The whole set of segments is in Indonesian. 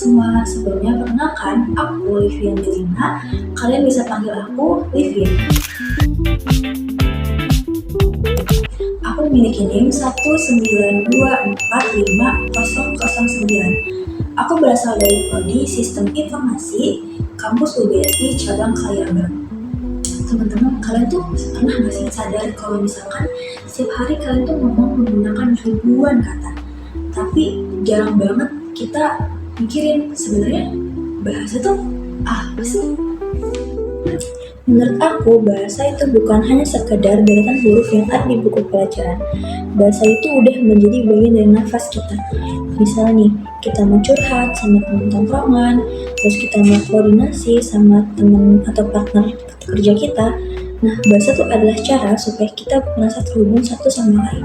semua, sebelumnya perkenalkan, aku Livian Delina. Kalian bisa panggil aku Livian. Aku memiliki NIM 192450009. Aku berasal dari Prodi Sistem Informasi, kampus UBSI cabang Kaliabang. Teman-teman, kalian tuh pernah nggak sih sadar kalau misalkan setiap hari kalian tuh ngomong menggunakan ribuan kata, tapi jarang banget kita mikirin sebenarnya bahasa tuh apa sih? Menurut aku, bahasa itu bukan hanya sekedar deretan huruf yang ada di buku pelajaran. Bahasa itu udah menjadi bagian dari nafas kita. Misalnya nih, kita mau curhat sama teman tongkrongan, terus kita mau koordinasi sama teman atau partner kerja kita. Nah, bahasa itu adalah cara supaya kita merasa terhubung satu sama lain.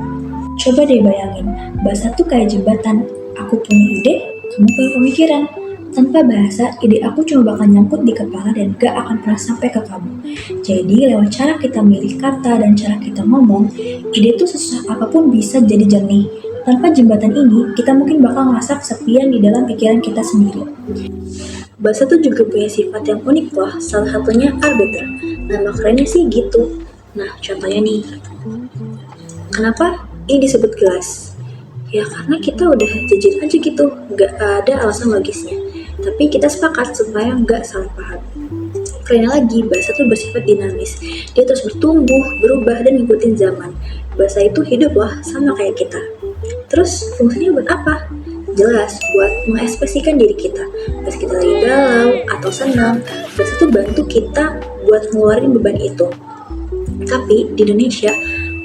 Coba deh bayangin, bahasa tuh kayak jembatan. Aku punya ide, kamu punya pemikiran. Tanpa bahasa, ide aku cuma bakal nyangkut di kepala dan gak akan pernah sampai ke kamu. Jadi, lewat cara kita milih kata dan cara kita ngomong, ide tuh sesusah apapun bisa jadi jernih. Tanpa jembatan ini, kita mungkin bakal ngerasa kesepian di dalam pikiran kita sendiri. Bahasa tuh juga punya sifat yang unik loh, salah satunya arbiter. Nama kerennya sih gitu. Nah, contohnya nih, kenapa ini disebut gelas? Ya karena kita udah jujur aja gitu, gak ada alasan logisnya. Tapi kita sepakat supaya gak salah paham. Kerennya lagi, bahasa tuh bersifat dinamis. Dia terus bertumbuh, berubah, dan ngikutin zaman. Bahasa itu hidup loh, sama kayak kita. Terus fungsinya buat apa? Jelas, buat mengekspresikan diri kita. Pas kita lagi galau atau senang, bahasa tuh bantu kita buat ngeluarin beban itu. Tapi di Indonesia,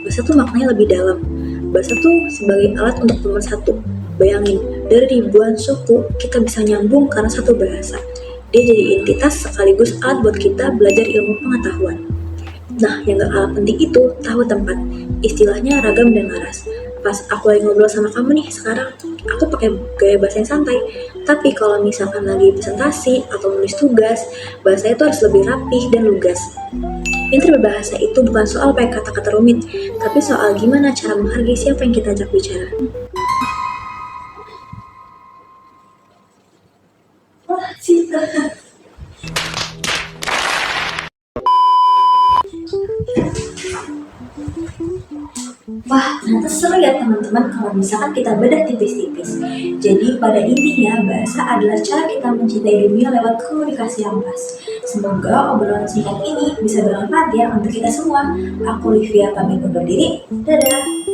bahasa tuh maknanya lebih dalam. Bahasa tuh sebagai alat untuk pemersatu. Bayangin, dari ribuan suku, kita bisa nyambung karena satu bahasa. Dia jadi entitas sekaligus alat buat kita belajar ilmu pengetahuan. Nah, yang gak kalah penting itu, tahu tempat. Istilahnya ragam dan laras. Pas aku lagi ngobrol sama kamu nih sekarang, aku pakai gaya bahasa yang santai. Tapi kalau misalkan lagi presentasi atau nulis tugas, bahasa itu harus lebih rapih dan lugas. Pintar berbahasa itu bukan soal pakai kata-kata rumit, tapi soal gimana cara menghargai siapa yang kita ajak bicara. Wah, cinta. Wah, ternyata seru ya teman-teman kalau misalkan kita bedah tipis-tipis. Jadi pada intinya bahasa adalah cara kita mencintai dunia lewat komunikasi yang pas. Semoga obrolan singkat ini bisa bermanfaat ya untuk kita semua. Aku Livia pamit undur diri. Dadah.